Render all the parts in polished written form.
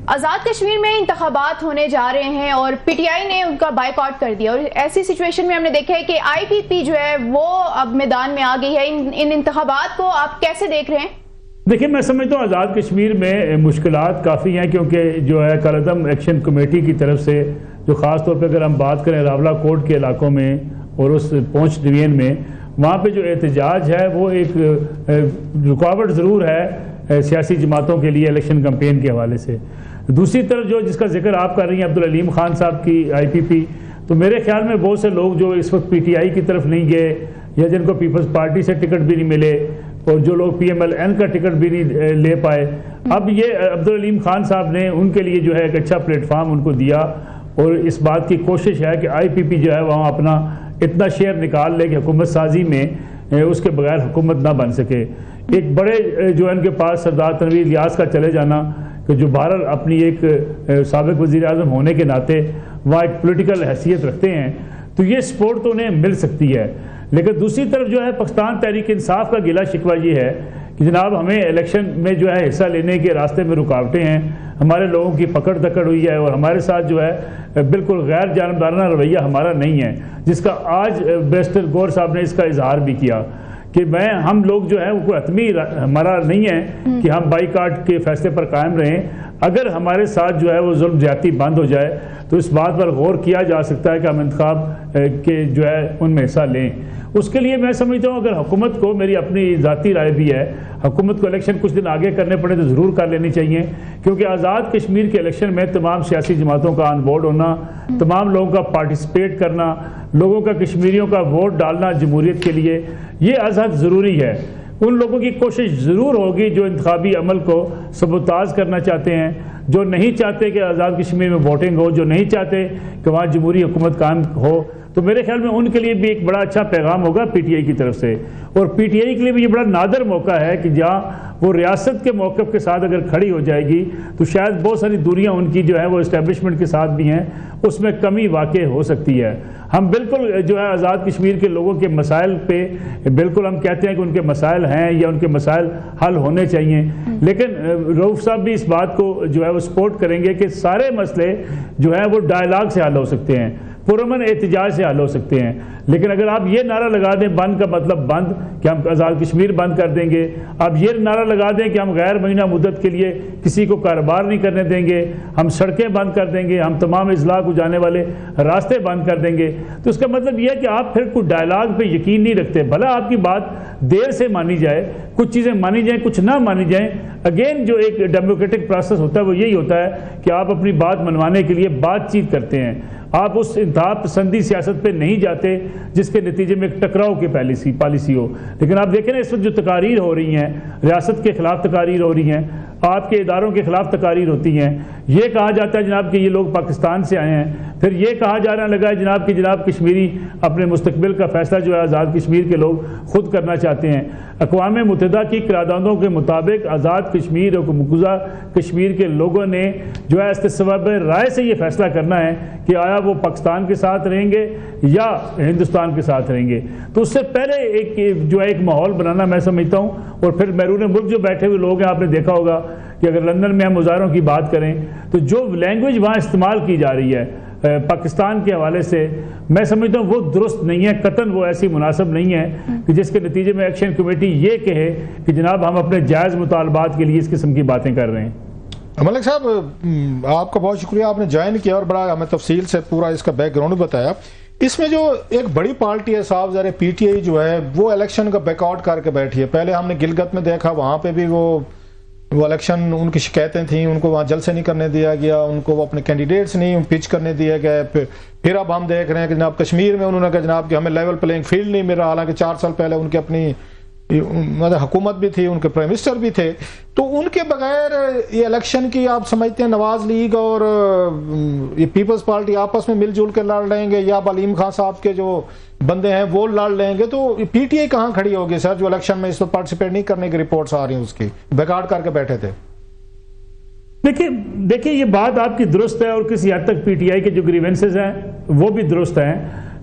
آزاد کشمیر میں انتخابات ہونے جا رہے ہیں اور پی ٹی آئی نے ان کا بائیکاٹ کر دیا، اور ایسی سچویشن میں ہم نے دیکھا ہے کہ آئی پی پی جو ہے وہ اب میدان میں آ گئی ہے. ان انتخابات کو آپ کیسے دیکھ رہے ہیں؟ دیکھیں، میں سمجھتا ہوں آزاد کشمیر میں مشکلات کافی ہیں، کیونکہ جو ہے کالعدم ایکشن کمیٹی کی طرف سے جو خاص طور پہ اگر ہم بات کریں راولہ کوٹ کے علاقوں میں اور اس پونچھ ڈویژن میں، وہاں پہ جو احتجاج ہے وہ ایک رکاوٹ ضرور ہے سیاسی جماعتوں کے لیے الیکشن کمپین کے حوالے سے. دوسری طرف جو جس کا ذکر آپ کر رہی ہیں عبدالعلیم خان صاحب کی آئی پی پی، تو میرے خیال میں بہت سے لوگ جو اس وقت پی ٹی آئی کی طرف نہیں گئے یا جن کو پیپلز پارٹی سے ٹکٹ بھی نہیں ملے اور جو لوگ پی ایم ایل این کا ٹکٹ بھی نہیں لے پائے، اب یہ عبدالعلیم خان صاحب نے ان کے لیے جو ہے ایک اچھا پلیٹ فارم ان کو دیا، اور اس بات کی کوشش ہے کہ آئی پی پی جو ہے وہاں اپنا اتنا شیئر نکال لے کہ حکومت سازی میں اس کے بغیر حکومت نہ بن سکے. ایک بڑے جو ان کے پاس سردار تنویر الیاس کا چلے جانا، کہ جو بہرحال اپنی ایک سابق وزیر اعظم ہونے کے ناطے وہاں ایک پولیٹیکل حیثیت رکھتے ہیں، تو یہ سپورٹ تو انہیں مل سکتی ہے. لیکن دوسری طرف جو ہے پاکستان تحریک انصاف کا گلہ شکوہ یہ ہے کہ جناب ہمیں الیکشن میں جو ہے حصہ لینے کے راستے میں رکاوٹیں ہیں، ہمارے لوگوں کی پکڑ دکڑ ہوئی ہے، اور ہمارے ساتھ جو ہے بالکل غیر جانبدارانہ رویہ ہمارا نہیں ہے، جس کا آج بیرسٹر گور صاحب نے اس کا اظہار بھی کیا کہ ہم لوگ جو ہے وہ کوئی حتمی ہمارا نہیں ہے کہ ہم بائیکاٹ کے فیصلے پر قائم رہیں. اگر ہمارے ساتھ جو ہے وہ ظلم زیادتی بند ہو جائے تو اس بات پر غور کیا جا سکتا ہے کہ ہم انتخاب کے جو ہے ان میں حصہ لیں. اس کے لیے میں سمجھتا ہوں اگر حکومت کو، میری اپنی ذاتی رائے بھی ہے، حکومت کو الیکشن کچھ دن آگے کرنے پڑے تو ضرور کر لینی چاہیے، کیونکہ آزاد کشمیر کے الیکشن میں تمام سیاسی جماعتوں کا آن بورڈ ہونا، تمام لوگوں کا پارٹیسپیٹ کرنا، لوگوں کا کشمیریوں کا ووٹ ڈالنا جمہوریت کے لیے، یہ از حد ضروری ہے. ان لوگوں کی کوشش ضرور ہوگی جو انتخابی عمل کو سبوتاژ کرنا چاہتے ہیں، جو نہیں چاہتے کہ آزاد کشمیر میں ووٹنگ ہو، جو نہیں چاہتے کہ وہاں جمہوری حکومت قائم ہو. تو میرے خیال میں ان کے لیے بھی ایک بڑا اچھا پیغام ہوگا پی ٹی آئی کی طرف سے، اور پی ٹی آئی کے لیے بھی یہ بڑا نادر موقع ہے کہ جہاں وہ ریاست کے موقف کے ساتھ اگر کھڑی ہو جائے گی تو شاید بہت ساری دوریاں ان کی جو ہے وہ اسٹیبلشمنٹ کے ساتھ بھی ہیں، اس میں کمی واقع ہو سکتی ہے. ہم بالکل جو ہے آزاد کشمیر کے لوگوں کے مسائل پہ بالکل ہم کہتے ہیں کہ ان کے مسائل ہیں یا ان کے مسائل حل ہونے چاہیے، لیکن رؤوف صاحب بھی اس بات کو جو ہے وہ سپورٹ کریں گے کہ سارے مسئلے جو ہیں وہ ڈائلاگ سے حل ہو سکتے ہیں، پرامن احتجاج سے حل ہو سکتے ہیں. لیکن اگر آپ یہ نعرہ لگا دیں بند کا مطلب بند کہ ہم آزاد کشمیر بند کر دیں گے، آپ یہ نعرہ لگا دیں کہ ہم غیر مہینہ مدت کے لیے کسی کو کاروبار نہیں کرنے دیں گے، ہم سڑکیں بند کر دیں گے، ہم تمام اضلاع کو جانے والے راستے بند کر دیں گے، تو اس کا مطلب یہ ہے کہ آپ پھر کوئی ڈائلاگ پہ یقین نہیں رکھتے. بھلا آپ کی بات دیر سے مانی جائے، کچھ چیزیں مانی جائیں، کچھ نہ مانی جائیں. اگین جو ایک ڈیموکریٹک پروسیس ہوتا ہے وہ یہی ہوتا ہے کہ آپ اپنی بات منوانے کے لیے بات چیت کرتے ہیں، آپ اس انتہا پسندی سیاست پہ نہیں جاتے جس کے نتیجے میں ایک ٹکراؤ کی پالیسی ہو. لیکن آپ دیکھیں نا اس وقت جو تقاریر ہو رہی ہیں، ریاست کے خلاف تقاریر ہو رہی ہیں، آپ کے اداروں کے خلاف تقاریر ہوتی ہیں، یہ کہا جاتا ہے جناب کہ یہ لوگ پاکستان سے آئے ہیں، پھر یہ کہا جانا لگا ہے جناب کہ جناب کشمیری اپنے مستقبل کا فیصلہ جو ہے آزاد کشمیر کے لوگ خود کرنا چاہتے ہیں. اقوام متحدہ کی قراردادوں کے مطابق آزاد کشمیر اور مقبوضہ کشمیر کے لوگوں نے جو ہے استصواب رائے سے یہ فیصلہ کرنا ہے کہ آیا وہ پاکستان کے ساتھ رہیں گے یا ہندوستان کے ساتھ رہیں گے. تو اس سے پہلے ایک ماحول بنانا میں سمجھتا ہوں. اور پھر بیرون ملک جو بیٹھے ہوئے لوگ ہیں، آپ نے دیکھا ہوگا کہ اگر لندن میں ہم مظاہروں کی بات کریں تو جو لینگویج وہاں استعمال کی جا رہی ہے پاکستان کے حوالے سے، میں سمجھتا ہوں وہ درست نہیں ہے، قطعاً وہ ایسی مناسب نہیں ہے کہ جس کے نتیجے میں ایکشن کمیٹی یہ کہے کہ جناب ہم اپنے جائز مطالبات کے لیے اس قسم کی باتیں کر رہے ہیں. ملک صاحب، آپ کا بہت شکریہ، آپ نے جوائن کیا اور بڑا ہمیں تفصیل سے پورا اس کا بیک گراؤنڈ بتایا. اس میں جو ایک بڑی پارٹی ہے صاحب ذرا پی ٹی آئی جو ہے وہ الیکشن کا بیک آؤٹ کر کے بیٹھی ہے. پہلے ہم نے گلگت میں دیکھا، وہاں پہ بھی وہ الیکشن ان کی شکایتیں تھیں، ان کو وہاں جلسے نہیں کرنے دیا گیا، ان کو وہ اپنے کینڈیڈیٹس نہیں پچ کرنے دیے گئے. پھر اب ہم دیکھ رہے ہیں کہ جناب کشمیر میں انہوں نے کہا جناب کہ ہمیں لیول پلینگ فیلڈ نہیں مل رہا، حالانکہ 4 سال پہلے ان کی اپنی حکومت بھی تھی، ان کے پرائم منسٹر بھی تھے. تو ان کے بغیر یہ الیکشن کی آپ سمجھتے ہیں نواز لیگ اور یہ پیپلز پارٹی آپس میں مل جل کے لڑ لیں گے، یا علیم خان صاحب کے جو بندے ہیں وہ لڑ لیں گے؟ تو پی ٹی آئی کہاں کھڑی ہوگی سر، جو الیکشن میں اس وقت پارٹیسپیٹ نہیں کرنے کی رپورٹس آ رہی ہیں، اس کی بیکارڈ کر کے بیٹھے تھے؟ دیکھیں یہ بات آپ کی درست ہے، اور کسی حد تک پی ٹی آئی کے جو گریونسز ہیں وہ بھی درست ہیں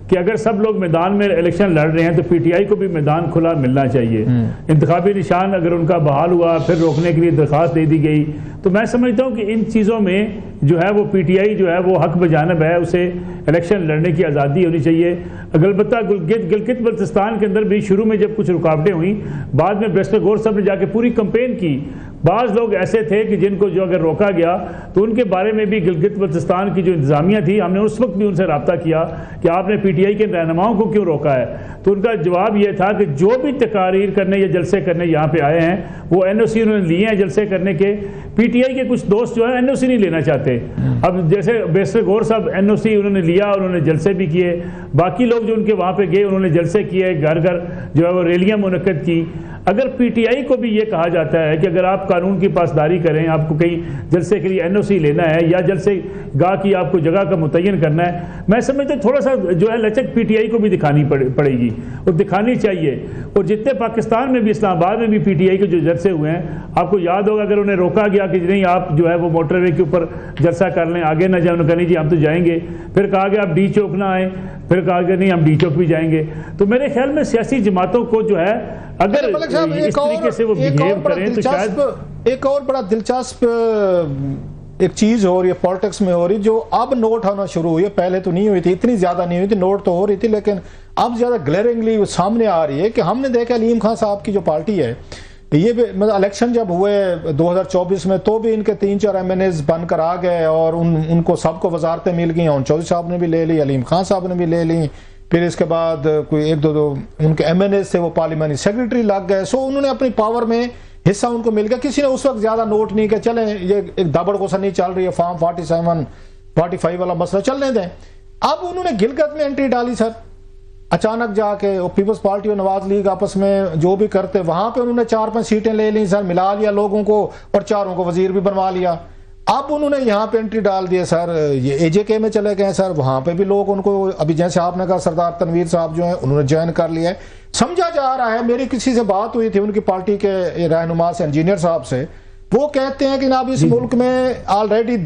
کہ کہ اگر سب لوگ میدان میں الیکشن لڑ رہے ہیں تو پی ٹی آئی کو بھی میدان کھلا ملنا چاہیے. انتخابی نشان اگر ان کا بحال ہوا پھر روکنے کے لیے درخواست دے دی گئی تو میں سمجھتا ہوں کہ ان چیزوں میں جو ہے وہ پی ٹی آئی جو ہے وہ حق بجانب ہے, اسے الیکشن لڑنے کی آزادی ہونی چاہیے. البتہ گلگت بلتستان کے اندر بھی شروع میں جب کچھ رکاوٹیں ہوئیں, بعد میں بیرسٹر غور صاحب نے جا کے پوری کمپین کی. بعض لوگ ایسے تھے کہ جن کو جو اگر روکا گیا تو ان کے بارے میں بھی گلگت بلتستان کی جو انتظامیہ تھی, ہم نے اس وقت بھی ان سے رابطہ کیا کہ آپ نے پی ٹی آئی کے رہنماؤں کو کیوں روکا ہے. تو ان کا جواب یہ تھا کہ جو بھی تقاریر کرنے یا جلسے کرنے یہاں پہ آئے ہیں وہ این او سی انہوں نے لیے ہیں جلسے کرنے کے. پی ٹی آئی کے کچھ دوست جو ہیں این او سی نہیں لینا چاہتے. اب جیسے بیرسٹر غور صاحب این او سی انہوں نے لیا, انہوں نے جلسے بھی کیے. باقی لوگ جو ان کے وہاں پہ گئے انہوں نے جلسے کیے, گھر گھر جو ہے وہ ریلیاں منعقد کی. اگر پی ٹی آئی کو بھی یہ کہا جاتا ہے کہ اگر آپ قانون کی پاسداری کریں, آپ کو کہیں جلسے کے لیے این او سی لینا ہے یا جلسے گاہ کی آپ کو جگہ کا متعین کرنا ہے, میں سمجھتا ہوں تھوڑا سا جو ہے لچک پی ٹی آئی کو بھی دکھانی پڑے گی اور دکھانی چاہیے. اور جتنے پاکستان میں بھی, اسلام آباد میں بھی پی ٹی آئی کے جو جلسے ہوئے ہیں, آپ کو یاد ہوگا اگر انہیں روکا گیا کہ نہیں آپ جو ہے وہ موٹر وے کے اوپر جلسہ کر لیں, آگے نہ جائیں, کہا نہیں جی ہم تو جائیں گے. پھر کہا گیا آپ ڈی چوک نہ آئیں, پھر کہا گیا نہیں ہم ڈی چوک بھی جائیں گے. تو میرے خیال میں سیاسی جماعتوں کو جو ہے اگر اس طریقے سے وہ بہیو کریں تو شاید ایک اور بڑا دلچسپ ایک چیز ہو رہی ہے پالیٹکس میں ہو رہی, جو اب نوٹ ہونا شروع ہوئی ہے. پہلے تو نہیں ہوئی تھی, اتنی زیادہ نہیں ہوئی تھی, نوٹ تو ہو رہی تھی, لیکن اب زیادہ گلیرنگلی سامنے آ رہی ہے کہ ہم نے دیکھا علیم خان صاحب کی جو پارٹی ہے, یہ مطلب الیکشن جب ہوئے 2024 میں تو بھی ان کے 3-4 ایم این ایز بن کر آ گئے اور ان کو سب کو وزارتیں مل گئیں. اور چودھری صاحب نے بھی لے لی, علیم خان صاحب نے بھی لے لی. پھر اس کے بعد کوئی ایک دو ان کے ایم این ایز سے وہ پارلیمانی سیکریٹری لگ گئے. سو انہوں نے اپنی پاور میں حصہ ان کو مل گیا. کسی نے اس وقت زیادہ نوٹ نہیں کہ چلیں یہ ایک دبڑ کو نہیں چل رہی ہے, فارم 47-45 والا مسئلہ چلنے دیں. اب انہوں نے گلگت میں انٹری ڈالی سر, اچانک جا کے پیپلز پارٹی اور نواز لیگ آپس میں جو بھی کرتے, وہاں پہ انہوں نے 4-5 سیٹیں لے لیں سر, ملا لیا لوگوں کو اور 4 کو وزیر بھی بنوا لیا. اب انہوں نے یہاں پہ انٹری ڈال دیے سر, یہ اے جے کے میں چلے گئے سر, وہاں پہ بھی لوگ ان کو ابھی جیسے آپ نے کہا سردار تنویر صاحب جو ہیں انہوں نے جوائن کر لیا ہے. سمجھا جا رہا ہے, میری کسی سے بات ہوئی تھی ان کی پارٹی کے رہنما سے, انجینئر صاحب سے, وہ کہتے ہیں کہ جناب اس ملک میں آلریڈی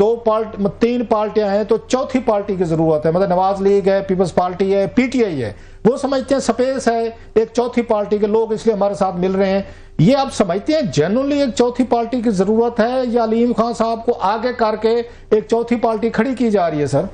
3 پارٹیاں ہیں تو چوتھی پارٹی کی ضرورت ہے. مطلب نواز لیگ ہے, پیپلز پارٹی ہے, پی ٹی آئی ہے. وہ سمجھتے ہیں سپیس ہے ایک چوتھی پارٹی کے, لوگ اس لیے ہمارے ساتھ مل رہے ہیں. یہ آپ سمجھتے ہیں جنرلی ایک چوتھی پارٹی کی ضرورت ہے یا علیم خان صاحب کو آگے کر کے ایک چوتھی پارٹی کھڑی کی جا رہی ہے سر؟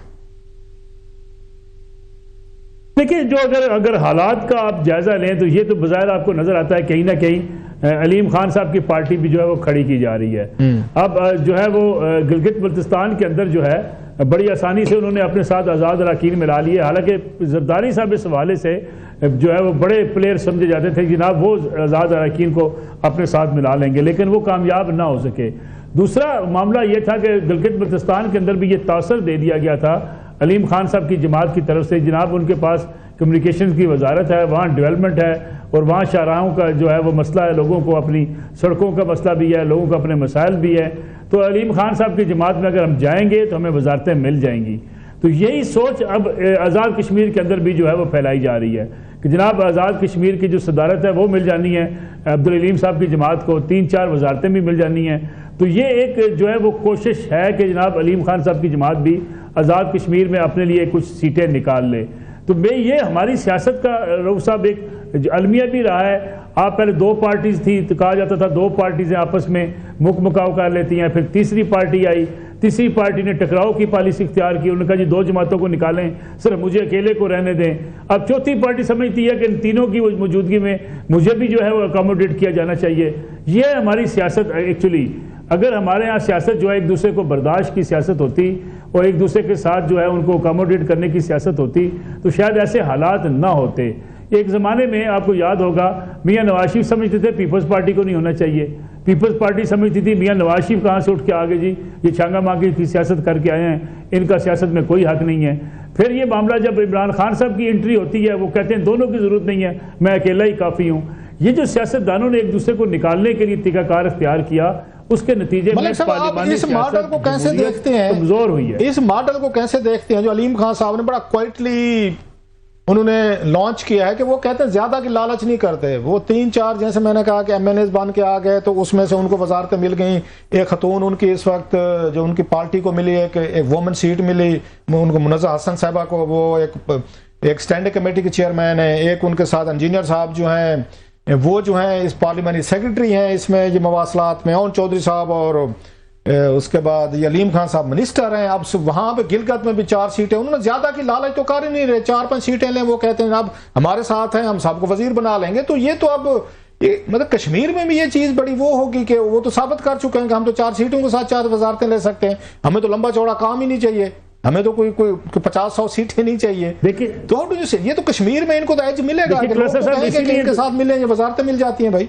دیکھیں جو اگر حالات کا آپ جائزہ لیں تو یہ تو بظاہر آپ کو نظر آتا ہے کہیں نہ کہیں علیم خان صاحب کی پارٹی بھی جو ہے وہ کھڑی کی جا رہی ہے. اب جو ہے وہ گلگت بلتستان کے اندر جو ہے بڑی آسانی سے انہوں نے اپنے ساتھ آزاد اراکین ملا لیے. حالانکہ زرداری صاحب اس حوالے سے جو ہے وہ بڑے پلیئر سمجھے جاتے تھے جناب وہ آزاد اراکین کو اپنے ساتھ ملا لیں گے, لیکن وہ کامیاب نہ ہو سکے. دوسرا معاملہ یہ تھا کہ گلگت بلتستان کے اندر بھی یہ تاثر دے دیا گیا تھا علیم خان صاحب کی جماعت کی طرف سے, جناب ان کے پاس کمیونیکیشن کی وزارت ہے, وہاں ڈیولپمنٹ ہے اور وہاں شاہراہوں کا جو ہے وہ مسئلہ ہے, لوگوں کو اپنی سڑکوں کا مسئلہ بھی ہے, لوگوں کو اپنے مسائل بھی ہے. تو علیم خان صاحب کی جماعت میں اگر ہم جائیں گے تو ہمیں وزارتیں مل جائیں گی. تو یہی سوچ اب آزاد کشمیر کے اندر بھی جو ہے وہ پھیلائی جا رہی ہے کہ جناب آزاد کشمیر کی جو صدارت ہے وہ مل جانی ہے عبدالعلیم صاحب کی جماعت کو, 3-4 وزارتیں بھی مل جانی ہیں. تو یہ ایک جو ہے وہ کوشش ہے کہ جناب علیم خان صاحب کی جماعت بھی آزاد کشمیر میں اپنے لیے کچھ سیٹیں نکال لے. تو یہ ہماری سیاست کا رؤوف صاحب ایک المیہ بھی رہا ہے. آپ پہلے 2 پارٹیز تھی تو کہا جاتا تھا 2 پارٹیزیں آپس میں مکاؤ کر لیتی ہیں, پھر تیسری پارٹی آئی, تیسری پارٹی نے ٹکراؤ کی پالیسی اختیار کی, انہوں نے کہا جی 2 جماعتوں کو نکالیں, صرف مجھے اکیلے کو رہنے دیں. اب چوتھی پارٹی سمجھتی ہے کہ ان تینوں کی موجودگی میں مجھے بھی جو ہے وہ اکاموڈیٹ کیا جانا چاہیے. یہ ہماری سیاست ایکچولی, اگر ہمارے ہاں سیاست جو ہے ایک دوسرے کو برداشت کی سیاست ہوتی اور ایک دوسرے کے ساتھ جو ہے ان کو اکاموڈیٹ کرنے کی سیاست ہوتی تو شاید ایسے حالات نہ ہوتے. ایک زمانے میں آپ کو یاد ہوگا میاں نواز شریف سمجھتے تھے پیپلز پارٹی کو نہیں ہونا چاہیے, پیپلز پارٹی سمجھتی تھی میاں نواز شریف کہاں سے اٹھ کے آگے جی یہ چھانگا مانگی کی سیاست کر کے آئے ہیں, ان کا سیاست میں کوئی حق نہیں ہے. پھر یہ معاملہ جب عمران خان صاحب کی انٹری ہوتی ہے وہ کہتے ہیں دونوں کی ضرورت نہیں ہے, میں اکیلا ہی کافی ہوں. یہ جو سیاستدانوں نے ایک دوسرے کو نکالنے کے لیے طریقہ کار اختیار کیا, اس کے نتیجے میں پارلیمانی اس ماڈل کو کیسے دیکھتے ہیں, کمزور ہوئی ہے. اس ماڈل کو کیسے دیکھتے ہیں جو علیم خان صاحب نے بڑا کوائٹلی انہوں نے لانچ کیا ہے کہ وہ کہتے ہیں زیادہ کی لالچ نہیں کرتے. وہ 3-4 جیسے میں نے کہا کہ ایم این ایز بن کے آ گئے تو اس میں سے ان کو وزارتیں مل گئیں. ایک خاتون ان کی اس وقت جو ان کی پارٹی کو ملی ایک وومن سیٹ ملی ان کو, منزہ حسن صاحبہ کو, وہ ایک اسٹینڈنگ کمیٹی کے چیئرمین ہیں. ایک ان کے ساتھ انجینئر صاحب جو ہیں وہ جو ہیں اس پارلیمنٹری سیکرٹری ہیں اس میں یہ مواصلات میں, اون چودھری صاحب, اور اس کے بعد یہ علیم خان صاحب منسٹر ہیں. اب وہاں پہ گلگت میں بھی 4 سیٹیں, انہوں نے زیادہ کی لالچ تو کر ہی نہیں رہے, 4-5 سیٹیں لیں. وہ کہتے ہیں اب ہمارے ساتھ ہیں ہم سب کو وزیر بنا لیں گے. تو یہ تو اب مطلب کشمیر میں بھی یہ چیز بڑی وہ ہوگی کہ وہ تو ثابت کر چکے ہیں کہ ہم تو 4 سیٹوں کے ساتھ 4 وزارتیں لے سکتے ہیں, ہمیں تو لمبا چوڑا کام ہی نہیں چاہیے, ہمیں تو کوئی 50-100 سیٹیں نہیں چاہیے. دیکھیے تو یہ تو کشمیر میں ان کو ایج ملے گا کہ لوگ تو کہیں گے کہ ان کے ساتھ ملیں, یہ وزارتیں مل جاتی ہیں بھائی.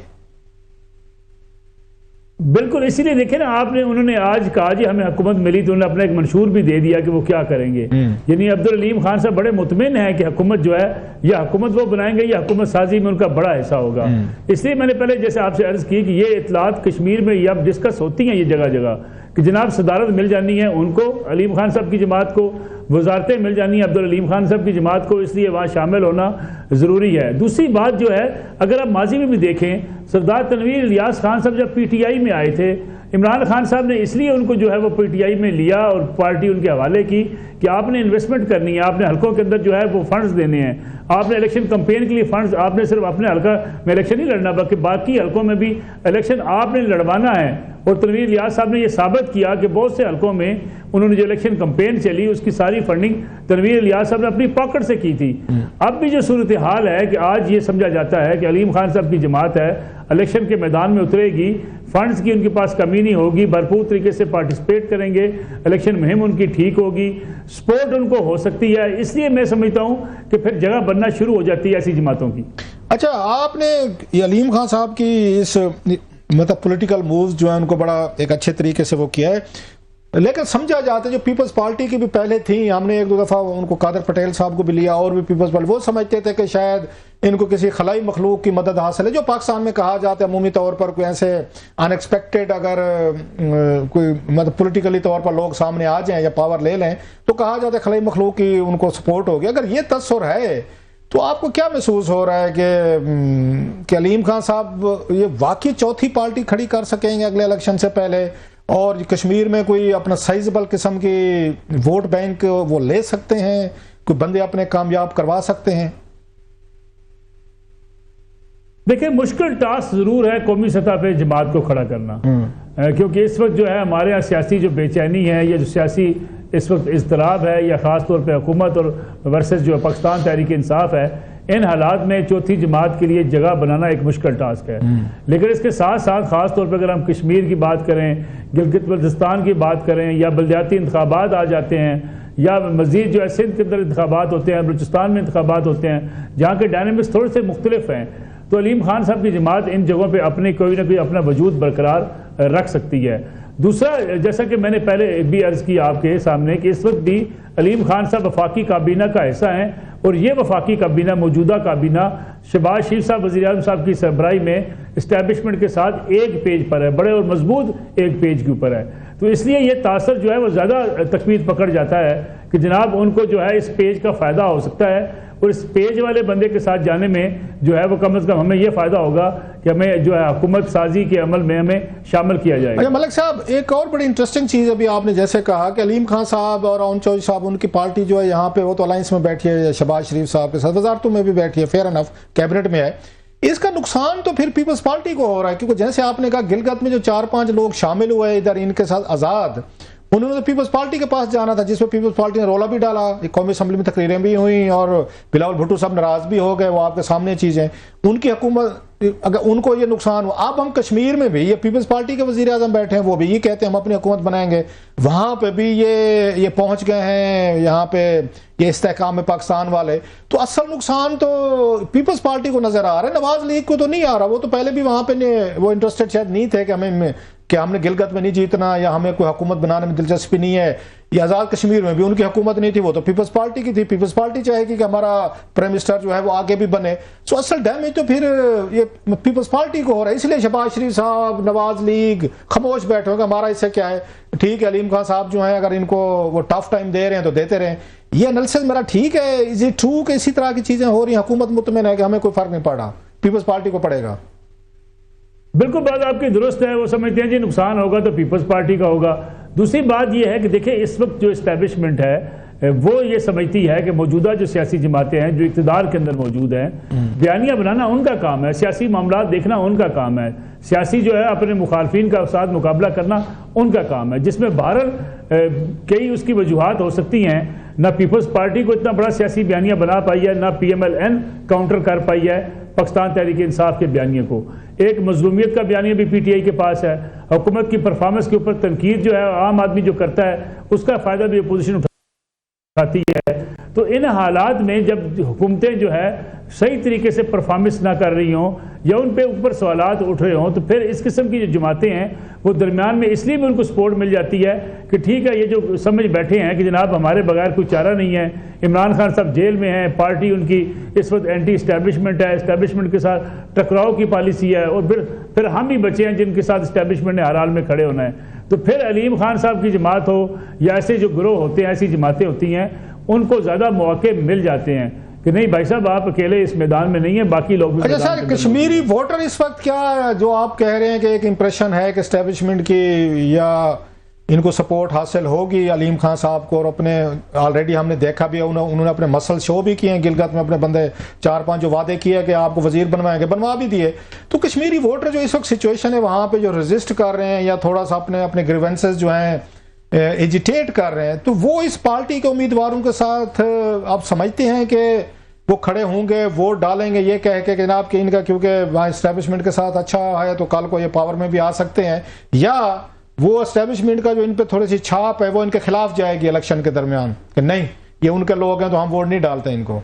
بالکل, اسی لیے دیکھیں نا آپ نے, انہوں نے آج کہا جی ہمیں حکومت ملی تو انہوں نے اپنا ایک منشور بھی دے دیا کہ وہ کیا کریں گے. یعنی عبدالعلیم خان صاحب بڑے مطمئن ہیں کہ حکومت جو ہے یہ حکومت وہ بنائیں گے, یہ حکومت سازی میں ان کا بڑا حصہ ہوگا. اس لیے میں نے پہلے جیسے آپ سے عرض کی کہ یہ اطلاعات کشمیر میں یہ اب ڈسکس ہوتی ہیں یہ جگہ جگہ کہ جناب صدارت مل جانی ہے ان کو, علیم خان صاحب کی جماعت کو وزارتیں مل جانی ہیں عبدالعلیم خان صاحب کی جماعت کو, اس لیے وہاں شامل ہونا ضروری ہے. دوسری بات جو ہے, اگر آپ ماضی میں بھی دیکھیں سردار تنویر الیاس خان صاحب جب پی ٹی آئی میں آئے تھے, عمران خان صاحب نے اس لیے ان کو جو ہے وہ پی ٹی آئی میں لیا اور پارٹی ان کے حوالے کی کہ آپ نے انویسٹمنٹ کرنی ہے, آپ نے حلقوں کے اندر جو ہے وہ فنڈز دینے ہیں, آپ نے الیکشن کمپین کے لیے فنڈز, آپ نے صرف اپنے حلقہ میں الیکشن نہیں لڑنا بلکہ باقی حلقوں میں بھی الیکشن آپ نے لڑوانا ہے. اور تنویر الیاس صاحب نے یہ ثابت کیا کہ بہت سے حلقوں میں انہوں نے جو الیکشن کمپین چلی اس کی ساری فنڈنگ تنویر الیاس صاحب نے اپنی پاکٹ سے کی تھی. اب بھی جو صورتحال ہے کہ آج یہ سمجھا جاتا ہے کہ علیم خان صاحب کی جماعت ہے الیکشن کے میدان میں اترے گی, فنڈز کی ان کے پاس کمی نہیں ہوگی, بھرپور طریقے سے پارٹیسپیٹ کریں گے, الیکشن مہم ان کی ٹھیک ہوگی, سپورٹ ان کو ہو سکتی ہے. اس لیے میں سمجھتا ہوں کہ پھر جگہ بننا شروع ہو جاتی ہے ایسی جماعتوں کی. اچھا, آپ نے علیم خان صاحب کی اس مطلب پولیٹیکل مووز جو ہیں ان کو بڑا ایک اچھے طریقے سے وہ کیا ہے, لیکن سمجھا جاتا ہے جو پیپلز پارٹی کی بھی پہلے تھی, ہم نے 1-2 دفعہ ان کو قادر پٹیل صاحب کو بھی لیا اور بھی پیپلز پارٹی, وہ سمجھتے تھے کہ شاید ان کو کسی خلائی مخلوق کی مدد حاصل ہے, جو پاکستان میں کہا جاتا ہے عمومی طور پر کوئی ایسے ان ایکسپیکٹڈ اگر کوئی مطلب پولیٹیکلی طور پر لوگ سامنے آ جائیں یا پاور لے لیں تو کہا جاتا ہے خلائی مخلوق کی ان کو سپورٹ ہوگی. اگر یہ تصور ہے تو آپ کو کیا محسوس ہو رہا ہے کہ علیم خان صاحب یہ واقعی چوتھی پارٹی کھڑی کر سکیں گے اگلے الیکشن سے پہلے, اور کشمیر میں کوئی اپنا سائزبل قسم کی ووٹ بینک وہ لے سکتے ہیں, کوئی بندے اپنے کامیاب کروا سکتے ہیں؟ دیکھیں مشکل ٹاسک ضرور ہے قومی سطح پہ جماعت کو کھڑا کرنا, کیونکہ اس وقت جو ہے ہمارے یہاں سیاسی جو بے چینی ہے یا جو سیاسی اس وقت اضطراب ہے یا خاص طور پہ حکومت اور ورسز جو پاکستان تحریک انصاف ہے, ان حالات میں چوتھی جماعت کے لیے جگہ بنانا ایک مشکل ٹاسک ہے. لیکن اس کے ساتھ ساتھ خاص طور پہ اگر ہم کشمیر کی بات کریں, گلگت بلتستان کی بات کریں, یا بلدیاتی انتخابات آ جاتے ہیں, یا مزید جو ہے سندھ کے اندر انتخابات ہوتے ہیں, بلوچستان میں انتخابات ہوتے ہیں جہاں کے ڈائنامکس تھوڑے سے مختلف ہیں, تو علیم خان صاحب کی جماعت ان جگہوں پہ اپنے کوئی نہ کوئی اپنا وجود برقرار رکھ سکتی ہے. دوسرا, جیسا کہ میں نے پہلے بھی عرض کی آپ کے سامنے کہ اس وقت بھی علیم خان صاحب وفاقی کابینہ کا حصہ ہیں, اور یہ وفاقی کابینہ موجودہ کابینہ شہباز شریف صاحب وزیر اعظم صاحب کی سربراہی میں اسٹیبلشمنٹ کے ساتھ ایک پیج پر ہے, بڑے اور مضبوط ایک پیج کے اوپر ہے. تو اس لیے یہ تاثر جو ہے وہ زیادہ تقویت پکڑ جاتا ہے کہ جناب ان کو جو ہے اس پیج کا فائدہ ہو سکتا ہے, اور اس پیج والے بندے کے ساتھ جانے میں جو ہے وہ کم از کم ہمیں یہ فائدہ ہوگا کہ ہمیں جو ہے حکومت سازی کے عمل میں ہمیں شامل کیا جائے گا. ملک صاحب, ایک اور بڑی انٹرسٹنگ چیز ابھی آپ نے جیسے کہا کہ علیم خان صاحب اور اون چودھری صاحب ان کی پارٹی جو ہے یہاں پہ وہ تو الائنس میں بیٹھی ہے شہباز شریف صاحب کے ساتھ, وزارتوں میں بھی بیٹھی ہے, فیئر انف کیبنٹ میں ہے. اس کا نقصان تو پھر پیپلز پارٹی کو ہو رہا ہے, کیونکہ جیسے آپ نے کہا گلگت میں جو 4-5 لوگ شامل ہوئے ادھر ان کے ساتھ آزاد, انہوں نے پیپلز پارٹی کے پاس جانا تھا جس میں پیپلز پارٹی نے رولا بھی ڈالا, قومی اسمبلی میں تقریریں بھی ہوئیں اور بلاول بھٹو صاحب ناراض بھی ہو گئے, وہ آپ کے سامنے چیزیں. ان کی حکومت اگر ان کو یہ نقصان ہو, اب ہم کشمیر میں بھی یہ پیپلز پارٹی کے وزیر اعظم بیٹھے ہیں, وہ بھی یہ کہتے ہیں ہم اپنی حکومت بنائیں گے, وہاں پہ بھی یہ پہنچ گئے ہیں یہاں پہ یہ استحکام پاکستان والے. تو اصل نقصان تو پیپلز پارٹی کو نظر آ رہا ہے, نواز لیگ کو تو نہیں آ رہا. وہ تو پہلے بھی وہاں پہ وہ انٹرسٹڈ شاید نہیں تھے کہ ہمیں کہ ہم نے گلگت میں نہیں جیتنا یا ہمیں کوئی حکومت بنانے میں دلچسپی نہیں ہے. یہ آزاد کشمیر میں بھی ان کی حکومت نہیں تھی, وہ تو پیپلز پارٹی کی تھی. پیپلز پارٹی چاہے گی کہ ہمارا پرائم منسٹر جو ہے وہ آگے بھی بنے. سو اصل ڈیمیج تو پھر یہ پیپلز پارٹی کو ہو رہا ہے. اس لیے شہباز شریف صاحب, نواز لیگ خاموش بیٹھے ہو کہ ہمارا اس سے کیا ہے. ٹھیک ہے, علیم خان صاحب جو ہیں اگر ان کو وہ ٹف ٹائم دے رہے ہیں تو دیتے رہیں. یہ انالیسس میرا ٹھیک ہے. از اٹ ٹرو کہ اسی طرح کی چیزیں ہو رہی ہیں؟ حکومت مطمئن ہے کہ ہمیں کوئی فرق نہیں پڑ رہا, پیپلز پارٹی کو پڑے گا. بالکل بات آپ کی درست ہے. وہ سمجھتے ہیں جی نقصان ہوگا تو پیپلز پارٹی کا ہوگا. دوسری بات یہ ہے کہ دیکھیں اس وقت جو اسٹیبلشمنٹ ہے وہ یہ سمجھتی ہے کہ موجودہ جو سیاسی جماعتیں ہیں جو اقتدار کے اندر موجود ہیں, بیانیہ بنانا ان کا کام ہے, سیاسی معاملات دیکھنا ان کا کام ہے, سیاسی جو ہے اپنے مخالفین کا ساتھ مقابلہ کرنا ان کا کام ہے, جس میں بہرحال کئی اس کی وجوہات ہو سکتی ہیں. نہ پیپلز پارٹی کو اتنا بڑا سیاسی بیانیہ بنا پائی ہے, نہ P M L N counter کر پائی ہے پاکستان تحریک انصاف کے بیانیے کو. ایک مظلومیت کا بیانیہ بھی پی ٹی آئی کے پاس ہے. حکومت کی پرفارمنس کے اوپر تنقید جو ہے عام آدمی جو کرتا ہے اس کا فائدہ بھی اپوزیشن اٹھاتی ہے. تو ان حالات میں جب حکومتیں جو ہے صحیح طریقے سے پرفارمنس نہ کر رہی ہوں یا ان پہ اوپر سوالات اٹھ رہے ہوں, تو پھر اس قسم کی جو جماعتیں ہیں وہ درمیان میں اس لیے بھی ان کو سپورٹ مل جاتی ہے کہ ٹھیک ہے یہ جو سمجھ بیٹھے ہیں کہ جناب ہمارے بغیر کوئی چارہ نہیں ہے. عمران خان صاحب جیل میں ہیں, پارٹی ان کی اس وقت اینٹی اسٹیبلشمنٹ ہے, اسٹیبلشمنٹ کے ساتھ ٹکراؤ کی پالیسی ہے, اور پھر ہم ہی بچے ہیں جن کے ساتھ اسٹیبلشمنٹ نے ہر حال میں کھڑے ہونا ہے. تو پھر علیم خان صاحب کی جماعت ہو یا ایسے جو گروہ ہوتے ہیں, ایسی جماعتیں ہوتی ہیں, ان کو زیادہ مواقع مل جاتے ہیں کہ نہیں بھائی صاحب آپ اکیلے اس میدان میں نہیں ہیں, باقی لوگ بھی. اچھا سر, کشمیری ووٹر اس وقت کیا جو آپ کہہ رہے ہیں کہ ایک امپریشن ہے کہ اسٹیبلشمنٹ کی یا ان کو سپورٹ حاصل ہوگی علیم خان صاحب کو, اور اپنے آلریڈی ہم نے دیکھا بھی انہوں نے اپنے مسل شو بھی کیے ہیں گلگت میں, اپنے بندے 4-5 جو وعدے کیے کہ آپ کو وزیر بنوائیں گے بنوا بھی دیے. تو کشمیری ووٹر جو اس وقت سچویشن ہے وہاں پہ جو ریزسٹ کر رہے ہیں یا تھوڑا سا اپنے گریونسز جو ہیں ایجیٹیٹ کر رہے ہیں, تو وہ اس پارٹی کے امیدواروں کے ساتھ آپ سمجھتے ہیں کہ وہ کھڑے ہوں گے, ووٹ ڈالیں گے یہ کہہ کے جناب کہ ان کا کیونکہ وہاں اسٹیبلشمنٹ کے ساتھ اچھا ہے تو کل کو یہ پاور میں بھی آ سکتے ہیں, یا وہ اسٹیبلشمنٹ کا جو ان پہ تھوڑی سی چھاپ ہے وہ ان کے خلاف جائے گی الیکشن کے درمیان کہ نہیں یہ ان کے لوگ ہیں تو ہم ووٹ نہیں ڈالتے ان کو؟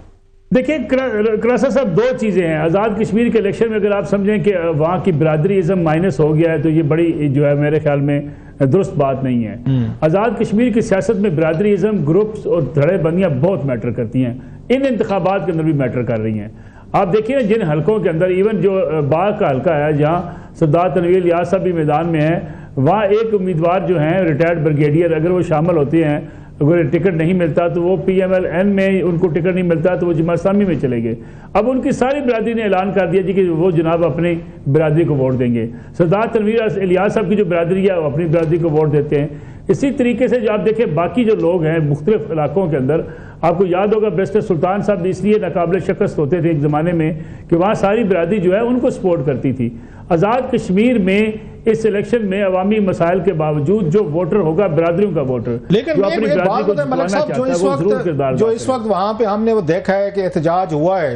دیکھیں کراسا صاحب, دو چیزیں ہیں. آزاد کشمیر کے الیکشن میں اگر آپ سمجھیں کہ وہاں کی برادری ازم مائنس ہو گیا ہے تو یہ بڑی جو ہے میرے خیال میں درست بات نہیں ہے. آزاد کشمیر کی سیاست میں برادری ازم, گروپس اور دھڑے بندیاں بہت میٹر کرتی ہیں. ان انتخابات کے اندر بھی میٹر کر رہی ہیں. آپ دیکھیں جن حلقوں کے اندر, ایون جو باغ کا حلقہ ہے جہاں سردار تنویر الیاس صاحب بھی میدان میں ہیں, وہاں ایک امیدوار جو ہیں ریٹائرڈ بریگیڈیئر, اگر وہ شامل ہوتے ہیں, اگر ٹکٹ نہیں ملتا تو وہ پی ایم ایل این میں ان کو ٹکٹ نہیں ملتا تو وہ جماعت اسلامی میں چلے گئے. اب ان کی ساری برادری نے اعلان کر دیا جی کہ وہ جناب اپنی برادری کو ووٹ دیں گے. سردار تنویر الیاس صاحب کی جو برادری ہے وہ اپنی برادری کو ووٹ دیتے ہیں. اسی طریقے سے جو آپ دیکھیں باقی جو لوگ ہیں مختلف علاقوں کے اندر, آپ کو یاد ہوگا بیرسٹر سلطان صاحب اس لیے ناقابل شکست ہوتے تھے ایک زمانے میں کہ وہاں ساری برادری جو ہے ان کو سپورٹ کرتی تھی. آزاد کشمیر میں اس الیکشن میں عوامی مسائل کے باوجود جو ووٹر ہوگا برادریوں کا ووٹر, لیکن ایک بات بتائیں ملک صاحب, جو اس وقت وہاں پہ ہم نے وہ دیکھا ہے کہ احتجاج ہوا ہے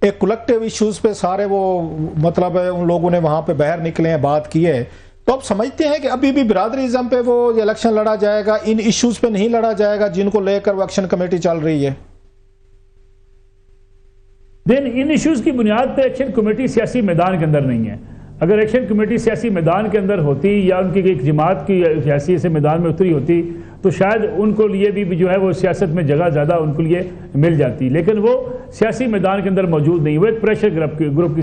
ایک کلیکٹیو ایشوز پہ, سارے وہ مطلب ان لوگوں نے وہاں پہ باہر نکلے ہیں, بات کی ہے, تو آپ سمجھتے ہیں کہ ابھی بھی برادریزم پہ وہ الیکشن لڑا جائے گا, ان ایشوز پہ نہیں لڑا جائے گا جن کو لے کر وہ ایکشن کمیٹی چل رہی ہے؟ ان ایشوز کی بنیاد پہ ایکشن کمیٹی سیاسی میدان کے اندر نہیں ہے. اگر ایکشن کمیٹی سیاسی میدان کے اندر ہوتی یا ان کی ایک جماعت کی سیاسی سے میدان میں اتری ہوتی تو شاید ان کو لیے بھی جو ہے وہ سیاست میں جگہ زیادہ ان کو لیے مل جاتی, لیکن وہ سیاسی میدان کے اندر موجود نہیں, وہ ایک پریشر گروپ کی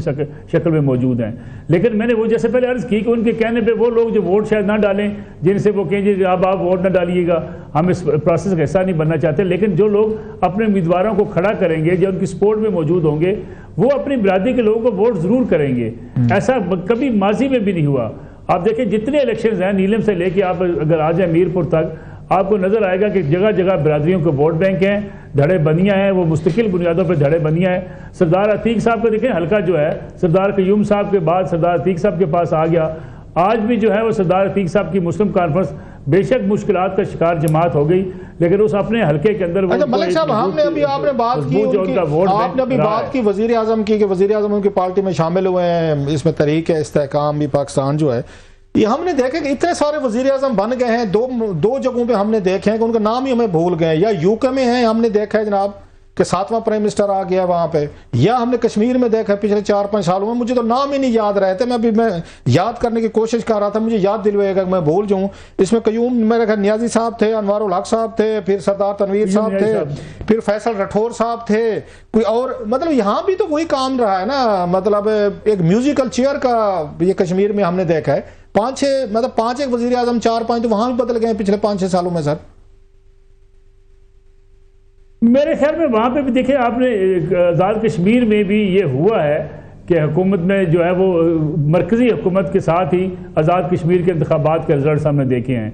شکل میں موجود ہیں. لیکن میں نے وہ جیسے پہلے عرض کی کہ ان کے کہنے پہ وہ لوگ جو ووٹ شاید نہ ڈالیں, جن سے وہ کہیں جی آپ ووٹ نہ ڈالیے گا, ہم اس پروسیس کا حصہ نہیں بننا چاہتے, لیکن جو لوگ اپنے امیدواروں کو کھڑا کریں گے, جو ان کی سپورٹ میں موجود ہوں گے, وہ اپنی برادری کے لوگوں کو ووٹ ضرور کریں گے. ایسا کبھی ماضی میں بھی نہیں ہوا. آپ دیکھیں جتنے الیکشنز ہیں نیلم سے لے کے آپ اگر آ جائیں میرپور تک, آپ کو نظر آئے گا کہ جگہ جگہ برادریوں کے ووٹ بینک ہیں, دھڑے بندیاں ہیں, وہ مستقل بنیادوں پہ دھڑے بندیاں ہیں. سردار عتیق صاحب کو دیکھیں حلقہ جو ہے سردار قیوم صاحب کے بعد سردار عتیق صاحب کے پاس آ گیا. آج بھی جو ہے وہ سردار عتیق صاحب کی مسلم کانفرنس بے شک مشکلات کا شکار جماعت ہو گئی, لیکن اس اپنے حلقے کے اندر ملک صاحب ہم نے ابھی آپ نے بات کی وزیر اعظم کی کہ وزیر اعظم ان کی پارٹی میں شامل ہوئے ہیں, اس میں تحریک استحکام بھی پاکستان جو ہے, یہ ہم نے دیکھا کہ اتنے سارے وزیر اعظم بن گئے ہیں, دو جگہوں پہ ہم نے دیکھے ہیں کہ ان کا نام ہی ہمیں بھول گئے, یا یو کے میں ہیں ہم نے دیکھا ہے جناب کہ 7واں پرائم منسٹر آ گیا وہاں پہ، یا ہم نے کشمیر میں دیکھا پچھلے 4-5 سالوں میں، مجھے تو نام ہی نہیں یاد رہے تھے، میں یاد کرنے کی کوشش کر رہا تھا، مجھے یاد دلوائے گا کہ میں بھول جاؤں۔ اس میں قیوم میرے خیال نیازی صاحب تھے، انوار الحق صاحب تھے، پھر سردار تنویر صاحب تھے، پھر فیصل رٹھور صاحب تھے، کوئی اور، مطلب یہاں بھی تو وہی کام رہا ہے نا، مطلب ایک میوزیکل چیئر کا یہ کشمیر میں ہم نے دیکھا ہے، 5 ایک وزیر اعظم 4-5 تو وہاں بھی بدل گئے پچھلے 5-6 سالوں میں سر۔ میرے خیال میں وہاں پہ بھی دیکھیں آپ نے آزاد کشمیر میں بھی یہ ہوا ہے کہ حکومت میں جو ہے وہ مرکزی حکومت کے ساتھ ہی آزاد کشمیر کے انتخابات کے رزلٹس ہم نے دیکھے ہیں۔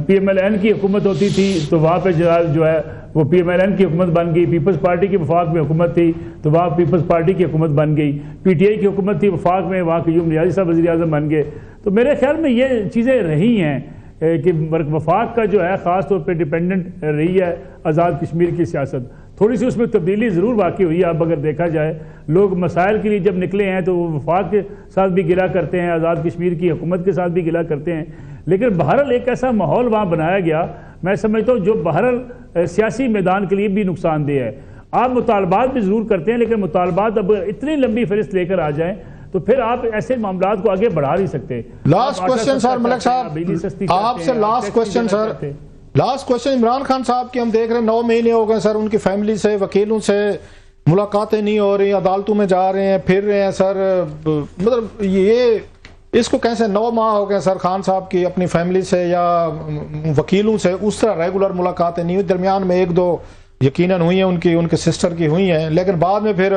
پی ایم ایل این کی حکومت ہوتی تھی تو وہاں پہ جو ہے وہ پی ایم ایل این کی حکومت بن گئی، پیپلز پارٹی کی وفاق میں حکومت تھی تو وہاں پیپلز پارٹی کی حکومت بن گئی، پی ٹی آئی کی حکومت تھی وفاق میں، وہاں قیوم نیازی صاحب وزیر اعظم بن گئے۔ تو میرے خیال میں یہ چیزیں رہی ہیں کہ وفاق کا جو ہے خاص طور پہ ڈیپینڈنٹ رہی ہے آزاد کشمیر کی سیاست۔ تھوڑی سی اس میں تبدیلی ضرور واقع ہوئی ہے، اب اگر دیکھا جائے لوگ مسائل کے لیے جب نکلے ہیں تو وہ وفاق کے ساتھ بھی گلا کرتے ہیں، آزاد کشمیر کی حکومت کے ساتھ بھی گلا کرتے ہیں، لیکن بہرحال ایک ایسا ماحول وہاں بنایا گیا میں سمجھتا ہوں جو بہرحال سیاسی میدان کے لیے بھی نقصان دہ ہے۔ آپ مطالبات بھی ضرور کرتے ہیں لیکن مطالبات اب اتنی لمبی فہرست لے کر آ جائیں تو پھر آپ ایسے معاملات کو آگے بڑھا نہیں سکتے۔ لاسٹ کوشچن سر ملک صاحب آپ سے، last question sir, last question Imran Khan صاحب کی ہم دیکھ رہے ہیں 9 مہینے ہو گئے سر، ان کی فیملی سے، وکیلوں سے ملاقاتیں نہیں ہو رہی، عدالتوں میں جا رہے ہیں، پھر رہے ہیں سر، مطلب یہ اس کو کیسے 9 ماہ ہو گئے سر خان صاحب کی اپنی فیملی سے یا وکیلوں سے اس طرح ریگولر ملاقاتیں نہیں ہوئی، درمیان میں 1-2 یقیناً ہوئی ہیں، ان کے سسٹر کی ہوئی ہیں، لیکن بعد میں پھر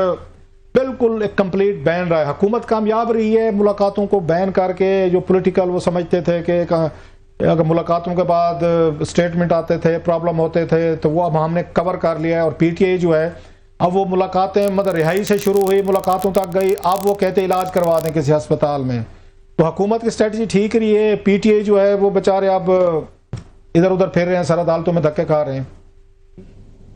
بالکل ایک کمپلیٹ بین رہا ہے۔ حکومت کامیاب رہی ہے ملاقاتوں کو بین کر کے، جو پولیٹیکل وہ سمجھتے تھے کہ اگر ملاقاتوں کے بعد اسٹیٹمنٹ آتے تھے، پرابلم ہوتے تھے، تو وہ اب ہم نے کور کر لیا ہے، اور پی ٹی آئی جو ہے اب وہ ملاقاتیں مطلب رہائی سے شروع ہوئی، ملاقاتوں تک گئی، اب وہ کہتے علاج کروا دیں کسی ہسپتال میں۔ تو حکومت کی اسٹریٹجی ٹھیک رہی ہے، پی ٹی آئی جو ہے وہ بیچارے اب ادھر ادھر پھر رہے ہیں سر، عدالتوں میں دھکے کھا رہے ہیں۔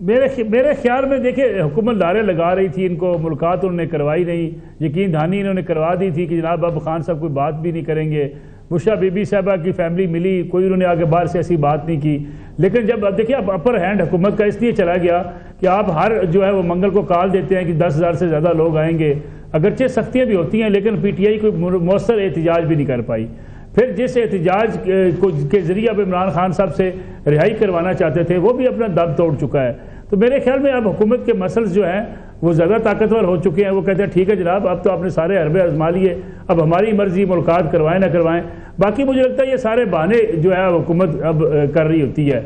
میرے خیال میں دیکھیں حکومت نعرے لگا رہی تھی، ان کو ملاقات انہوں نے کروائی نہیں، یقین دہانی انہوں نے کروا دی تھی کہ جناب اب خان صاحب کوئی بات بھی نہیں کریں گے، بشرا بی بی صاحبہ کی فیملی ملی، کوئی انہوں نے آگے باہر سے ایسی بات نہیں کی، لیکن جب اب دیکھیں اب اپر ہینڈ حکومت کا اس لیے چلا گیا کہ آپ ہر جو ہے وہ منگل کو کال دیتے ہیں کہ 10,000 سے زیادہ لوگ آئیں گے، اگرچہ سختیاں بھی ہوتی ہیں لیکن پی ٹی آئی کوئی مؤثر احتجاج بھی نہیں کر پائی۔ پھر جس احتجاج کے ذریعے اب عمران خان صاحب سے رہائی کروانا چاہتے تھے وہ بھی اپنا دم توڑ چکا ہے۔ تو میرے خیال میں اب حکومت کے مسلز جو ہیں وہ زیادہ طاقتور ہو چکے ہیں، وہ کہتے ہیں ٹھیک ہے جناب اب تو آپ نے سارے حربے آزما لیے، اب ہماری مرضی ملاقات کروائیں نہ کروائیں۔ باقی مجھے لگتا ہے یہ سارے بہانے جو ہے حکومت اب کر رہی ہوتی ہے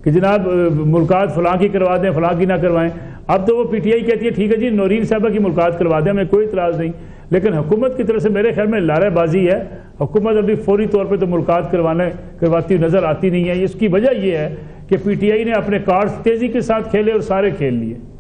کہ جناب ملاقات فلاں کی کروا دیں، فلاں کی نہ کروائیں۔ اب تو وہ پی ٹی آئی کہتی ہے ٹھیک ہے جی نورین صاحبہ کی ملاقات کروا دیں، ہمیں کوئی اعتراض نہیں، لیکن حکومت کی طرف سے میرے خیال میں لارہ بازی ہے، حکومت ابھی فوری طور پہ تو ملاقات کرواتی نظر آتی نہیں ہے۔ اس کی وجہ یہ ہے کہ پی ٹی آئی نے اپنے کارڈز تیزی کے ساتھ کھیلے اور سارے کھیل لیے۔